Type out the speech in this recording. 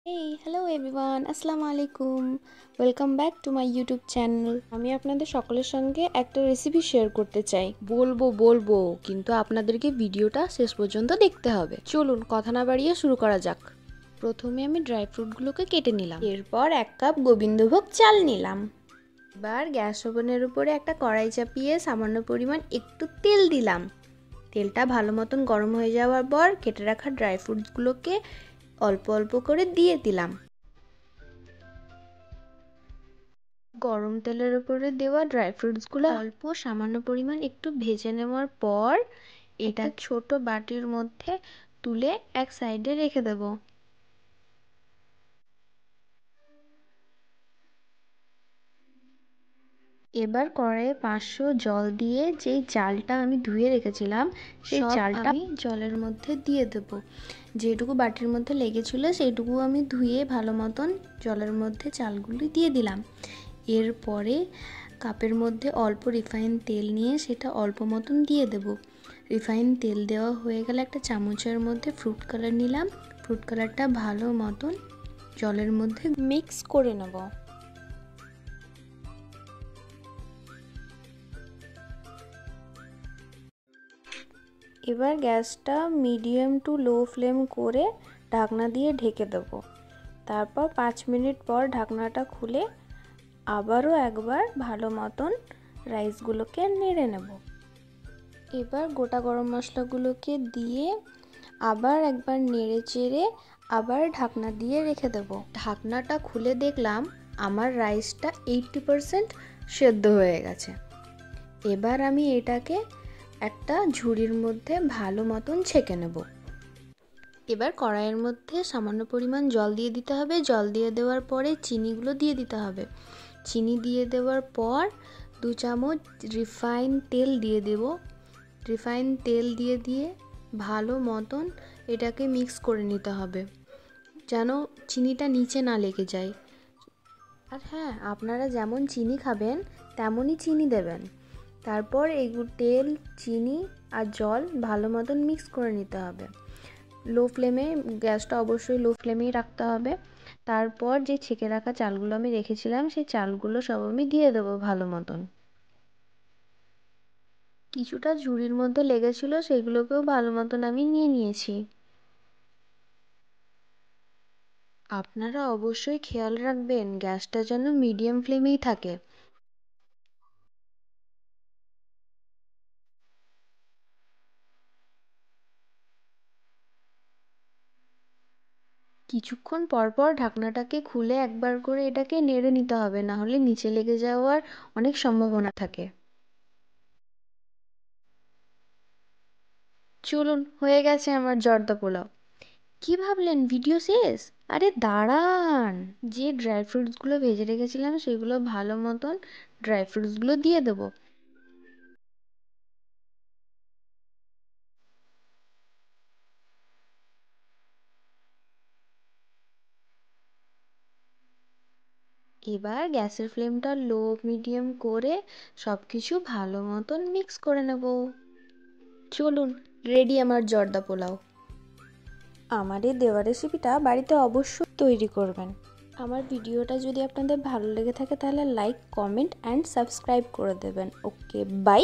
Hello everyone, আসসালামু আলাইকুম। Welcome back to my YouTube channel. আমি আপনাদের সকলের সঙ্গে একটা রেসিপি শেয়ার করতে চাই। বলবো কিন্তু আপনাদেরকে ভিডিওটা শেষ পর্যন্ত দেখতে হবে। চলুন কথা না বাড়িয়ে শুরু করা যাক। প্রথমে আমি ড্রাই ফ্রুটগুলোকে কেটে নিলাম। এরপর 1 কাপ গোবিন্দভোগ চাল নিলাম। এবার গ্যাস ওভেনের উপরে একটা কড়াই চাপিয়ে সামান্য পরিমাণ একটু তেল দিলাম। তেলটা ভালো মতন গরম হয়ে যাওয়ার পর কেটে রাখা ড্রাই ফ্রুটসগুলোকে অল্প অল্প করে দিয়ে দিলাম। গরম তেলের উপরে দেওয়া ড্রাই ফ্রুটসগুলো অল্প সামান্য পরিমাণ একটু ভেজে নেওয়ার পর এটা ছোট বাটির মধ্যে তুলে এক সাইডে রেখে দেব। এবার কড়াইয়ে 500 জল দিয়ে যেই চালটা আমি ধুয়ে রেখেছিলাম সেই চালটা আমি জলের মধ্যে দিয়ে দেব। যেটুকু বাটির মধ্যে লেগেছিল সেইটুকু আমি ধুয়ে ভালো মতন জলের মধ্যে চালগুলি দিয়ে দিলাম। এরপরে কাপের মধ্যে অল্প রিফাইন তেল নিয়ে সেটা অল্প মতন দিয়ে দেব। রিফাইন তেল দেওয়া হয়ে গেলে একটা চামচের মধ্যে ফ্রুট কালার নিলাম। ফ্রুট কালারটা ভালো মতন জলের মধ্যে মিক্স করে নেব। এবার গ্যাসটা মিডিয়াম টু লো ফ্লেম করে ঢাকনা দিয়ে ঢেকে দেব। তারপর 5 মিনিট পর ঢাকনাটা খুলে আবারও একবার ভালো মতন রাইসগুলোকে নেড়ে নেব। এবার গোটা গরম মশলাগুলোকে দিয়ে আবার একবার নেড়ে চেড়ে আবার ঢাকনা দিয়ে রেখে দেব। ঢাকনাটা খুলে দেখলাম আমার রাইসটা 80% সেদ্ধ হয়ে গেছে। এবার আমি এটাকে একটা ঝুড়ির মধ্যে ভালো মতন ছেঁকে নেব। এবার কড়াইয়ের মধ্যে সামান্য পরিমাণ জল দিয়ে দিতে হবে। জল দিয়ে দেওয়ার পরে চিনিগুলো দিয়ে দিতে হবে। চিনি দিয়ে দেওয়ার পর 2 চামচ রিফাইন তেল দিয়ে দেব। রিফাইন তেল দিয়ে ভালো মতন এটাকে মিক্স করে নিতে হবে যেন চিনিটা নিচে না লেগে যায়। আর হ্যাঁ, আপনারা যেমন চিনি খাবেন তেমনই চিনি দেবেন। তারপর এই তেল, চিনি আর জল ভালো মতন মিক্স করে নিতে হবে। লো ফ্লেমে, গ্যাসটা অবশ্যই লো ফ্লেমেই রাখতে হবে। তারপর যে ছেঁকে রাখা চালগুলো আমি রেখেছিলাম সেই চালগুলো সব আমি দিয়ে দেবো ভালো মতন। কিছুটা ঝুড়ির মধ্যে লেগেছিল সেগুলোকেও ভালো মতন আমি নিয়ে নিয়েছি। আপনারা অবশ্যই খেয়াল রাখবেন গ্যাসটা যেন মিডিয়াম ফ্লেমেই থাকে। কিছুক্ষণ পর ঢাকনাটাকে খুলে একবার করে এটাকে নেড়ে নিতে হবে, না হলে নিচে লেগে যাওয়ার অনেক সম্ভাবনা থাকে। চলুন, হয়ে গেছে আমার জর্দা পোলাও। কি ভাবলেন ভিডিও শেষ? আরে দাঁড়ান, যে ড্রাই ফ্রুটসগুলো ভেজে রেখেছিলাম সেগুলো ভালো মতন ড্রাই ফ্রুটসগুলো দিয়ে দেবো। এবার গ্যাসের ফ্লেমটা লো মিডিয়াম করে সব কিছু ভালো মতন মিক্স করে নেব। চলুন, রেডি আমার জর্দা পোলাও। আমার এই দেওয়া রেসিপিটা বাড়িতে অবশ্যই তৈরি করবেন। আমার ভিডিওটা যদি আপনাদের ভালো লেগে থাকে তাহলে লাইক, কমেন্ট অ্যান্ড সাবস্ক্রাইব করে দেবেন। ওকে, বাই।